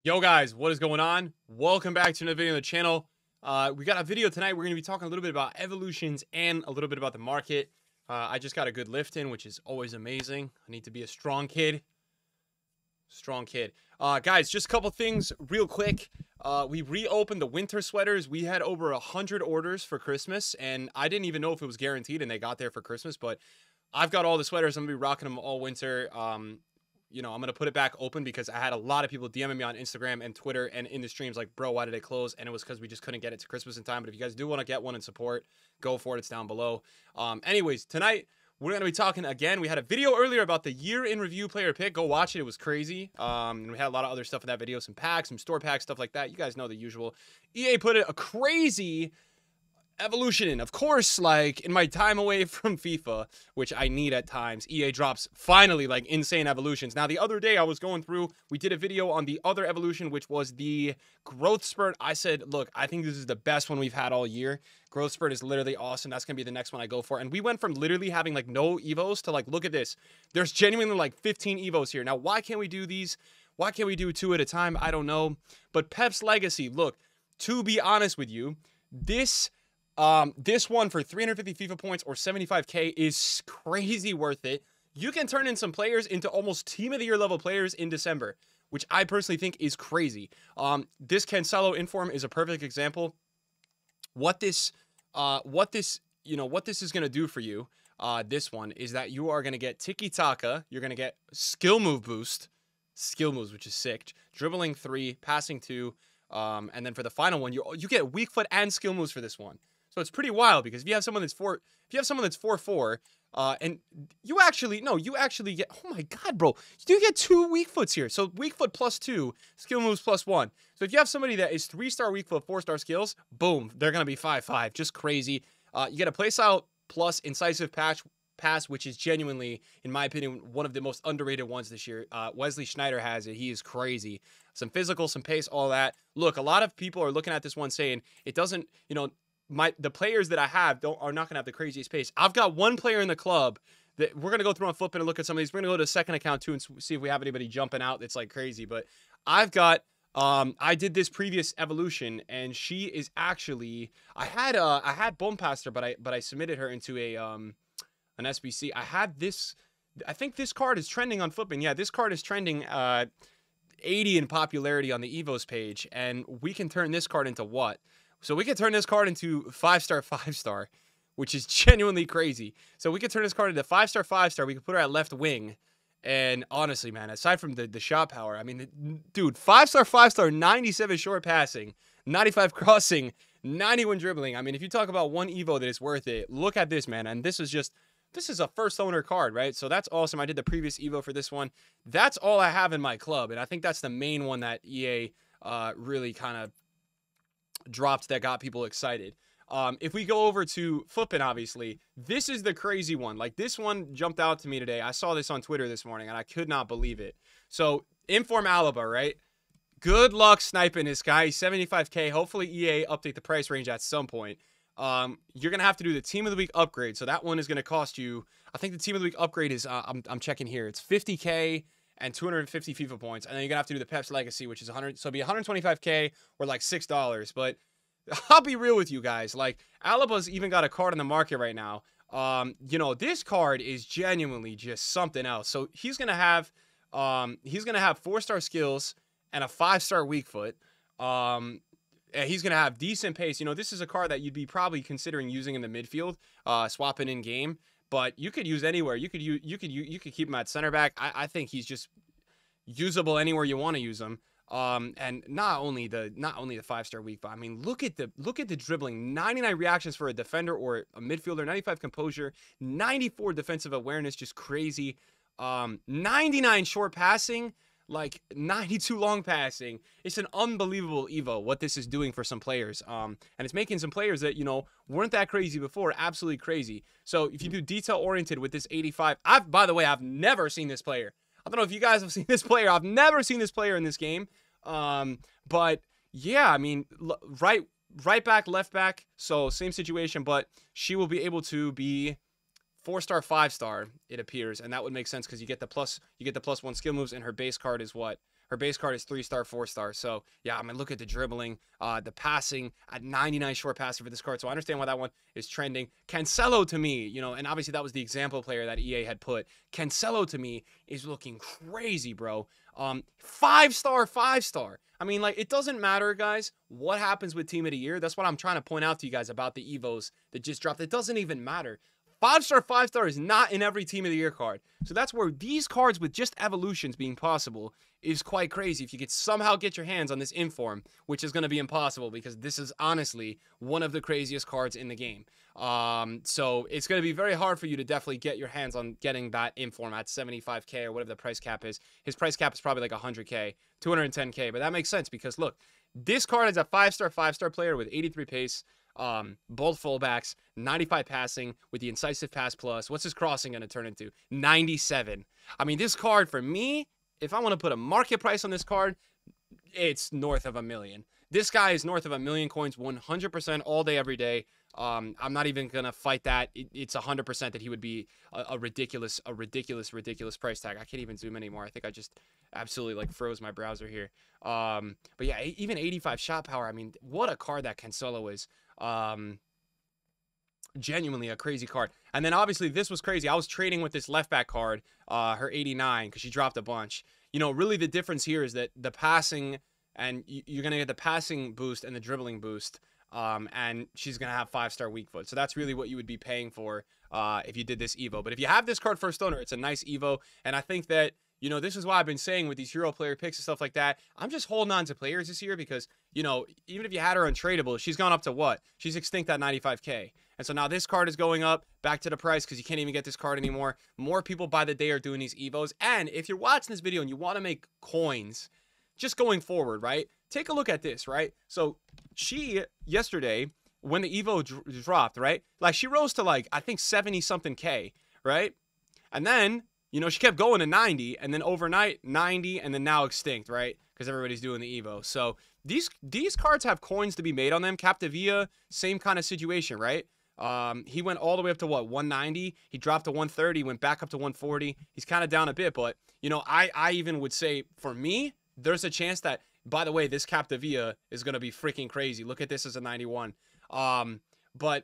Yo guys, what is going on? Welcome back to another video on the channel. We got a video tonight. We're going to be talking a little bit about evolutions and a little bit about the market. I just got a good lift in, which is always amazing. I need to be a strong kid. Guys, just a couple things real quick. We reopened the winter sweaters. We had over 100 orders for Christmas, and I didn't even know if it was guaranteed and they got there for Christmas, but I've got all the sweaters. I'm going to be rocking them all winter. I'm going to put it back open because I had a lot of people DMing me on Instagram and Twitter and in the streams like, bro, why did it close? And it was because we just couldn't get it to Christmas in time. But if you guys do want to get one and support, go for it. It's down below. Anyways, tonight we're going to be talking again. We had a video earlier about the year in review player pick. Go watch it. It was crazy. And we had a lot of other stuff in that video, some packs, some store packs, stuff like that. You guys know the usual. EA put a crazy evolution in. Of course, like in my time away from FIFA, which I need at times, EA drops finally like insane evolutions. Now the other day I was going through, we did a video on the other evolution, which was the growth spurt. I said, look, I think this is the best one we've had all year. Growth spurt is literally awesome. That's gonna be the next one I go for. And we went from literally having like no evos to like, look at this, there's genuinely like 15 evos here. Now why can't we do these? Why can't we do 2 at a time? I don't know. But Pep's Legacy, look, to be honest with you, this one for 350 FIFA points or 75k is crazy worth it. You can turn in some players into almost team of the year level players in December, which I personally think is crazy. This Cancelo inform is a perfect example. What this is going to do for you, this one is that you are going to get tiki taka, you're going to get skill move boost, skill moves, which is sick, dribbling 3, passing 2, and then for the final one, you get weak foot and skill moves for this one. So it's pretty wild because if you have someone that's 4-4, and you actually get, oh my god, bro, you do get 2 weak foots here. So weak foot plus 2, skill moves plus 1. So if you have somebody that is 3-star weak foot, 4-star skills, boom, they're gonna be 5-5, just crazy. You get a playstyle plus incisive pass, which is genuinely, in my opinion, one of the most underrated ones this year. Wesley Schneider has it. He is crazy. Some physical, some pace, all that. Look, a lot of people are looking at this one saying it doesn't, the players that I have are not gonna have the craziest pace. I've got one player in the club that we're gonna go through on flipping and look at some of these. We're gonna go to a second account too and see if we have anybody jumping out that's like crazy. But I've got I did this previous evolution and she is actually I had Bombmaster, but I submitted her into an SBC. I think this card is trending on flipping. Yeah, this card is trending 80 in popularity on the Evos page, and we can turn this card into what? So we can turn this card into 5-star, 5-star, which is genuinely crazy. So we can turn this card into 5-star, 5-star. We can put her at left wing. And honestly, man, aside from the shot power, I mean, dude, 5-star, 5-star, 97 short passing, 95 crossing, 91 dribbling. I mean, if you talk about one Evo that is worth it, look at this, man. And this is a first owner card, right? So that's awesome. I did the previous Evo for this one. That's all I have in my club. And I think that's the main one that EA really kind of dropped that got people excited. If we go over to flipping, obviously, this is the crazy one. Like, this one jumped out to me today. I saw this on Twitter this morning, and I could not believe it. So, Inform Alaba, right? Good luck sniping this guy. He's 75k. Hopefully, EA update the price range at some point. You're going to have to do the Team of the Week upgrade. So, that one is going to cost you, I think the Team of the Week upgrade is, I'm checking here. It's 50k and 250 FIFA points. And then you're going to have to do the Pep's Legacy, which is 100. So, it'll be 125k or like $6. But I'll be real with you guys. Like, Alaba's even got a card on the market right now. This card is genuinely just something else. So he's gonna have 4-star skills and a 5-star weak foot. And he's gonna have decent pace. This is a card that you'd be probably considering using in the midfield, swapping in game. But you could use anywhere. You could keep him at center back. I think he's just usable anywhere you want to use him. And not only the 5-star weak, but I mean, look at the dribbling, 99 reactions for a defender or a midfielder, 95 composure, 94 defensive awareness, just crazy. 99 short passing, like 92 long passing. It's an unbelievable Evo what this is doing for some players. And it's making some players that, weren't that crazy before, absolutely crazy. So if you do detail oriented with this 85, by the way, I've never seen this player. I don't know if you guys have seen this player. I've never seen this player in this game. But yeah, I mean, right back, left back. So same situation, but she will be able to be 4-star, 5-star, it appears. And that would make sense because you get the plus 1 skill moves, and her base card is what? Her base card is 3-star, 4-star. So yeah, I mean, look at the dribbling, the passing at 99 short passer for this card. So I understand why that one is trending. Cancelo to me, you know, and obviously that was the example player that EA had put. Cancelo to me is looking crazy, bro. 5-star, 5-star. I mean, like, it doesn't matter, guys, what happens with Team of the Year. That's what I'm trying to point out to you guys about the Evos that just dropped. It doesn't even matter. 5-star, 5-star is not in every Team of the Year card. So that's where these cards with just evolutions being possible is quite crazy. If you could somehow get your hands on this Inform, which is going to be impossible because this is honestly one of the craziest cards in the game. So it's going to be very hard for you to definitely get your hands on getting that Inform at 75K or whatever the price cap is. His price cap is probably like 100K, 210K, but that makes sense because look, this card is a 5-star, 5-star player with 83 pace, both fullbacks, 95 passing with the incisive pass plus. What's his crossing going to turn into? 97. I mean, this card for me, if I want to put a market price on this card, it's north of $1 million. This guy is north of $1 million coins, 100% all day, every day. I'm not even going to fight that. It's 100% that he would be a ridiculous price tag. I can't even zoom anymore. I think I just absolutely like froze my browser here. But yeah, even 85 shot power. I mean, what a card that Cancelo is. Genuinely a crazy card. And then obviously this was crazy. I was trading with this left back card, her 89, because she dropped a bunch. You know, really the difference here is that the passing, and you're going to get the passing boost and the dribbling boost. And she's going to have 5-star weak foot. So that's really what you would be paying for if you did this Evo. But if you have this card first owner, it's a nice Evo. And I think that, you know, this is why I've been saying with these hero player picks and stuff like that, I'm just holding on to players this year because, you know, even if you had her untradeable, she's gone up to what? She's extinct at 95K. And so now this card is going up back to the price because you can't even get this card anymore. More people by the day are doing these Evos. And if you're watching this video and you want to make coins just going forward, right? Take a look at this, right? So she, yesterday, when the Evo dropped, right? Like, she rose to, like, I think 70-something K, right? And then, you know, she kept going to 90, and then overnight, 90, and then now extinct, right? Because everybody's doing the Evo. So these cards have coins to be made on them. Captavia, same kind of situation, right? He went all the way up to, what, 190? He dropped to 130, went back up to 140. He's kind of down a bit, but, you know, I even would say, for me, there's a chance that, by the way, this Captavia is going to be freaking crazy. Look at this as a 91. But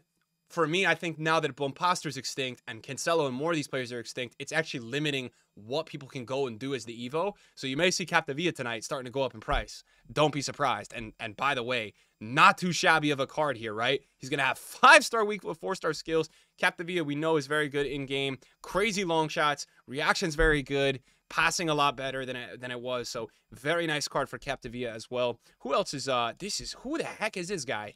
for me, I think now that Bompaster's extinct and Cancelo and more of these players are extinct, it's actually limiting what people can go and do as the Evo. So you may see Captavia tonight starting to go up in price. Don't be surprised. And by the way, not too shabby of a card here, right? He's going to have 5-star weak with 4-star skills. Captavia, we know, is very good in-game. Crazy long shots. Reaction's very good. Passing a lot better than it was. So very nice card for Captavia as well. Who else is who the heck is this guy?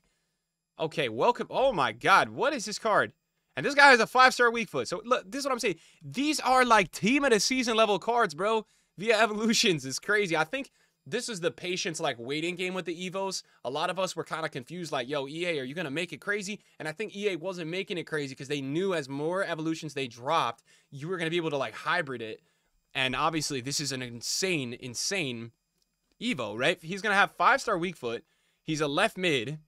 Okay, welcome. Oh my god, what is this card? And this guy has a 5-star weak foot. So look, this is what I'm saying. These are like team of the season level cards, bro. Via evolutions is crazy. I think this is the patience like waiting game with the Evos. A lot of us were kind of confused, like, yo, EA, are you gonna make it crazy? And I think EA wasn't making it crazy because they knew as more evolutions they dropped, you were gonna be able to like hybrid it. And obviously, this is an insane Evo, right? He's going to have 5-star weak foot. He's a left mid.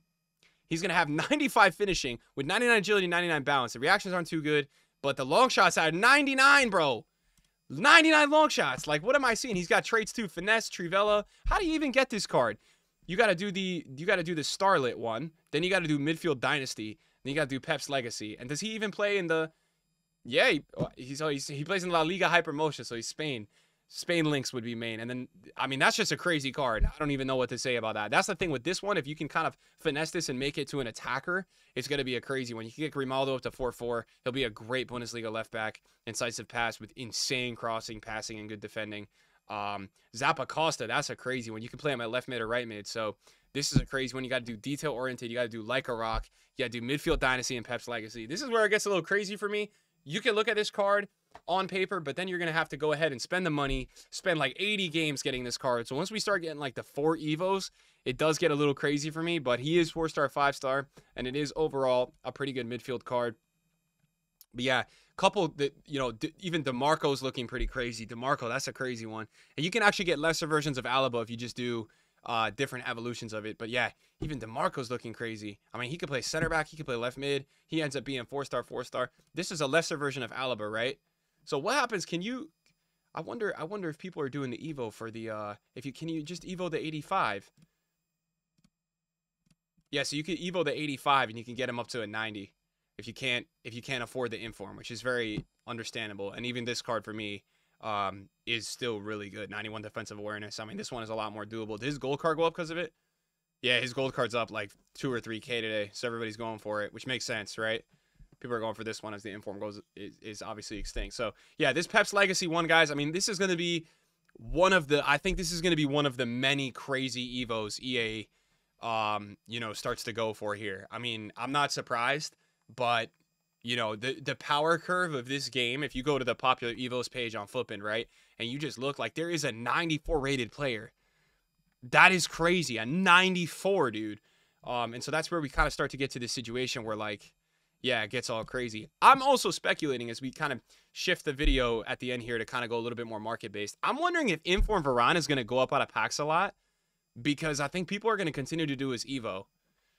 He's going to have 95 finishing with 99 agility, 99 balance. The reactions aren't too good, but the long shots are 99, bro. 99 long shots. Like, what am I seeing? He's got traits too. Finesse, Trivella. How do you even get this card? You got to do the Starlit one. Then you got to do Midfield Dynasty. Then you got to do Pep's Legacy. And does he even play in the... Yeah, he plays in La Liga Hypermotion, so he's Spain. Spain links would be main. And then, I mean, that's just a crazy card. I don't even know what to say about that. That's the thing with this one. If you can kind of finesse this and make it to an attacker, it's going to be a crazy one. You can get Grimaldo up to 4-4. He'll be a great Bundesliga left back. Incisive pass with insane crossing, passing, and good defending. Zappa Costa, that's a crazy one. You can play him at left mid or right mid. So this is a crazy one. You got to do detail oriented. You got to do like a rock. You got to do midfield dynasty and Pep's Legacy. This is where it gets a little crazy for me. You can look at this card on paper, but then you're going to have to go ahead and spend the money, spend like 80 games getting this card. So once we start getting like the 4 Evos, it does get a little crazy for me, but he is 4-star, 5-star, and it is overall a pretty good midfield card. But yeah, couple that, you know, even DeMarco's looking pretty crazy. DeMarco, that's a crazy one. And you can actually get lesser versions of Alaba if you just do different evolutions of it. But yeah, even DeMarco's looking crazy. I mean, he could play center back, he could play left mid. He ends up being 4-star, 4-star. This is a lesser version of Alaba, right? So what happens? Can you... I wonder if people are doing the Evo for the can you just Evo the 85? Yeah, so you can Evo the 85 and you can get him up to a 90 if you can't afford the inform, which is very understandable. And even this card for me is still really good. 91 defensive awareness. I mean, this one is a lot more doable. Did his gold card go up because of it? Yeah, his gold card's up like 2 or 3K today, so everybody's going for it, which makes sense, right? People are going for this one as the inform is obviously extinct. So yeah, this Pep's Legacy one, guys. I mean, this is going to be I think this is going to be one of the many crazy Evos EA, starts to go for here. I mean, I'm not surprised, but the power curve of this game, if you go to the popular Evos page on Flippin', right, and you just look, like, there is a 94 rated player. That is crazy. A 94, dude. And so that's where we kind of start to get to this situation where, like, yeah, it gets all crazy. I'm also speculating as we kind of shift the video at the end here to kind of go a little bit more market-based. I'm wondering if Inform Varane is going to go up out of packs a lot, because I think people are going to continue to do his Evo.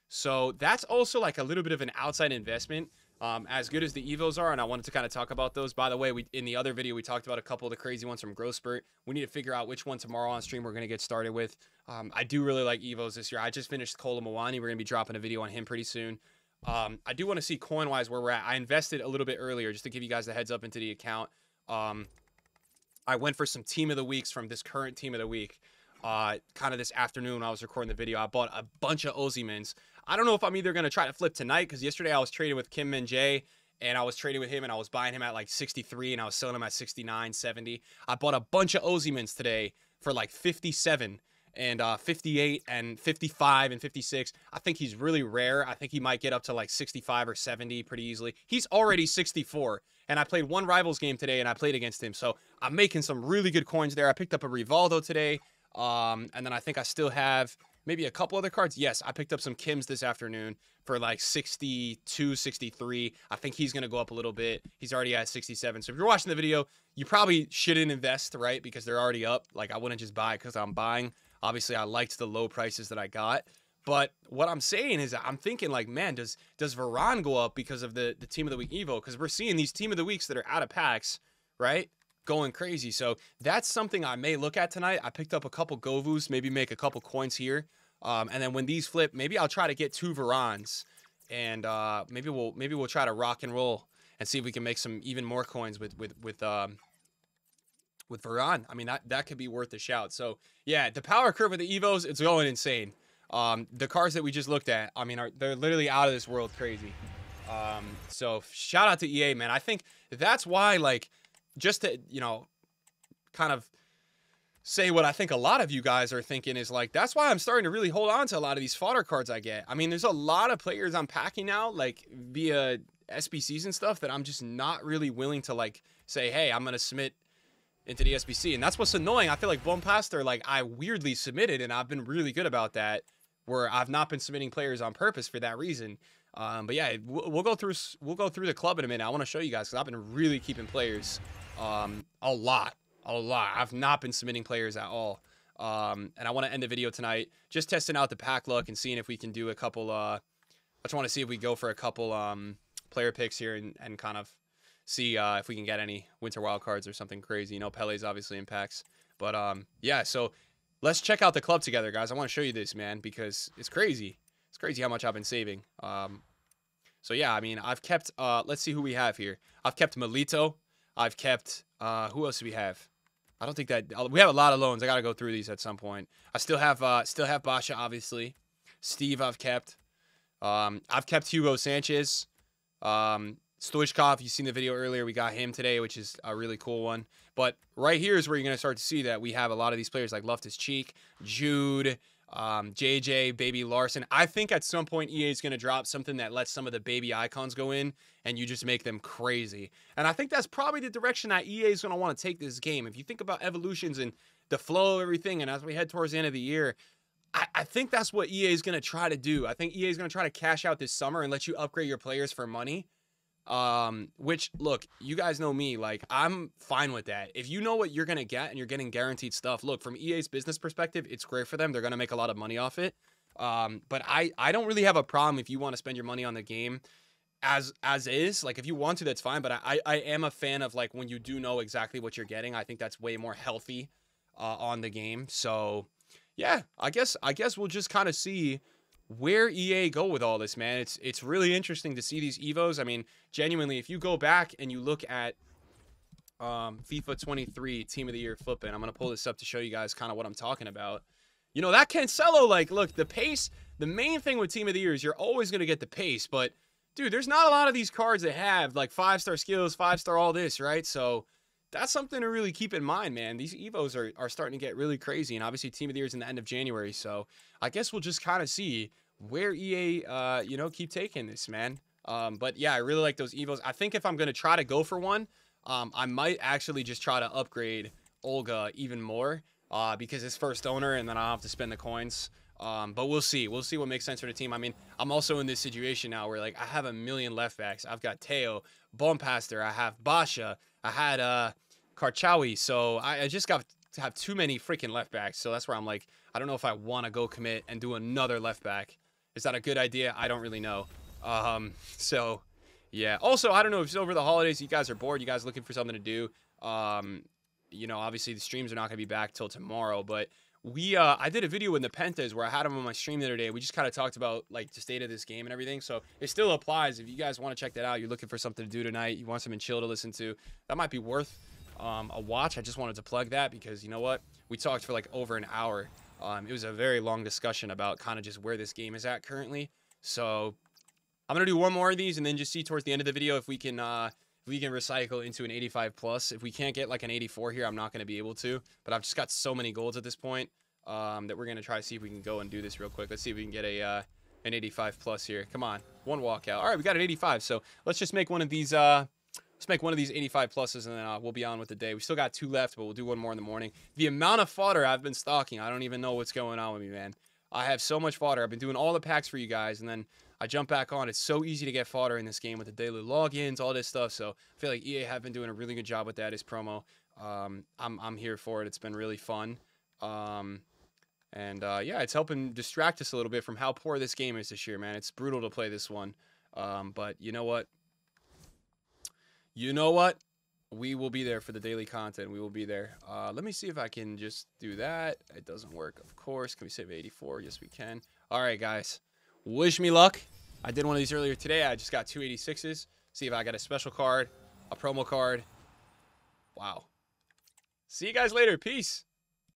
So that's also like a little bit of an outside investment, as good as the Evos are, and I wanted to kind of talk about those. By the way, in the other video, we talked about a couple of the crazy ones from Growth Spurt. We need to figure out which one tomorrow on stream we're going to get started with. I do really like Evos this year. I just finished Kola Mawani. We're going to be dropping a video on him pretty soon. I do want to see coin-wise where we're at. I invested a little bit earlier just to give you guys a heads up into the account. I went for some Team of the Weeks from this current Team of the Week. Kind of this afternoon when I was recording the video. I bought a bunch of Ozimans. I don't know if I'm either going to try to flip tonight, because yesterday I was trading with Kim Min-jae, and I was trading with him, and I was buying him at like 63, and I was selling him at 69, 70. I bought a bunch of Ozimans today for like 57 and 58 and 55 and 56. I think he's really rare. I think he might get up to like 65 or 70 pretty easily. He's already 64, and I played one Rivals game today, and I played against him, so I'm making some really good coins there. I picked up a Rivaldo today, and then I think I still have maybe a couple other cards. Yes, I picked up some Kims this afternoon for like 62, 63. I think he's going to go up a little bit. He's already at 67. So if you're watching the video, you probably shouldn't invest, right? Because they're already up. Like, I wouldn't just buy because I'm buying. Obviously, I liked the low prices that I got. But what I'm saying is, I'm thinking, like, man, does Varane go up because of the Team of the Week Evo? Because we're seeing these Team of the Weeks that are out of packs, right, going crazy. So that's something I may look at tonight. I picked up a couple Govus, maybe make a couple coins here. And then when these flip, maybe I'll try to get 2 Varanes, and maybe we'll try to rock and roll and see if we can make some even more coins with Varane. I mean, that could be worth a shout. So yeah, the power curve of the Evos, it's going insane. The cards that we just looked at, I mean, they're literally out of this world crazy. So shout out to EA, man. I think that's why, like, just to, kind of say what I think a lot of you guys are thinking is, like, that's why I'm starting to really hold on to a lot of these fodder cards I get. I mean, there's a lot of players I'm packing now, like, via SBCs and stuff, that I'm just not really willing to, like, say, hey, I'm going to submit into the SBC. And that's what's annoying. I feel like Bonpaster, like, I weirdly submitted, and I've been really good about that, where I've not been submitting players on purpose for that reason. But yeah, we'll go through the club in a minute. I want to show you guys, because I've been really keeping players a lot. I've not been submitting players at all. And I want to end the video tonight just testing out the pack luck and seeing if we can do a couple. I just want to see if we go for a couple player picks here and kind of see if we can get any winter wild cards or something crazy. Pele's obviously in packs, but yeah. So let's check out the club together, guys. I want to show you this, man, because it's crazy. It's crazy how much I've been saving. So yeah, I mean, I've kept. Let's see who we have here. I've kept Melito. I've kept. Who else do we have? I don't think that we have a lot of loans. I gotta go through these at some point. I still have Basha, obviously. Steve, I've kept. I've kept Hugo Sanchez. Stoichkov, you've seen the video earlier. We got him today, which is a really cool one. But right here is where you're gonna start to see that we have a lot of these players like Loftus-Cheek, Jude, JJ, Baby Larson. I think at some point EA is going to drop something that lets some of the baby icons go in and you just make them crazy. And I think that's probably the direction that EA is going to want to take this game. If you think about evolutions and the flow of everything, and as we head towards the end of the year, I think that's what EA is going to try to do. I think EA is going to try to cash out this summer and let you upgrade your players for money. Which, look, you guys know me, like, I'm fine with that. If you know what you're gonna get and you're getting guaranteed stuff, look, from EA's business perspective, it's great for them. They're gonna make a lot of money off it. But I don't really have a problem if you want to spend your money on the game as is. Like if you want to, that's fine. But I am a fan of like when you do know exactly what you're getting. I think that's way more healthy on the game. So yeah, I guess we'll just kind of see where EA go with all this, man. It's really interesting to see these Evos. I mean, genuinely, if you go back and you look at FIFA 23 Team of the Year flipping, I'm gonna pull this up to show you guys kind of what I'm talking about. You know, that Cancelo, like, look, the pace, the main thing with Team of the Year is you're always going to get the pace. But, dude, there's not a lot of these cards that have, like, 5-star skills, 5-star all this, right? So that's something to really keep in mind, man. These Evos are starting to get really crazy. And, obviously, Team of the Year is in the end of January. So I guess we'll just kind of see where EA, you know, keep taking this, man. But, yeah, I really like those Evos. I think if I'm going to try to go for one, I might actually just try to upgrade Olga even more. Because it's first owner, and then I'll have to spend the coins. But we'll see. We'll see what makes sense for the team. I mean, I'm also in this situation now where, like, I have a million left backs. I've got Teo, Bompaster, I have Basha, I had Karchawi. So I just got to have too many freaking left backs. So that's where I'm like, I don't know if I want to go commit and do another left back. Is that a good idea? I don't really know. So, yeah. Also, I don't know if it's over the holidays, you guys are bored, you guys looking for something to do. You know, obviously the streams are not going to be back till tomorrow, but I did a video with Nepenthes where I had him on my stream the other day. We just kind of talked about like the state of this game and everything. So it still applies. If you guys want to check that out, you're looking for something to do tonight, you want something chill to listen to, that might be worth a watch. I just wanted to plug that because you know what? We talked for like over an hour. It was a very long discussion about kind of just where this game is at currently. So I'm going to do one more of these and then just see towards the end of the video if we can recycle into an 85 plus. If we can't get like an 84 here, I'm not going to be able to. But I've just got so many golds at this point that we're going to try to see if we can go and do this real quick. Let's see if we can get an 85 plus here. Come on, one walkout. All right, we got an 85. So let's just make one of these. Let's make one of these 85 pluses, and then we'll be on with the day. We still got 2 left, but we'll do one more in the morning. The amount of fodder I've been stocking, I don't even know what's going on with me, man. I have so much fodder. I've been doing all the packs for you guys, and then I jump back on. It's so easy to get fodder in this game with the daily logins, all this stuff. So I feel like EA have been doing a really good job with that as promo. I'm here for it. It's been really fun. Yeah, it's helping distract us a little bit from how poor this game is this year, man. It's brutal to play this one. But you know what? You know what? We will be there for the daily content. We will be there. Let me see if I can just do that. It doesn't work, of course. Can we save 84? Yes, we can. All right, guys. Wish me luck. I did one of these earlier today. I just got 286s. See if I got a special card, a promo card. Wow. See you guys later. Peace.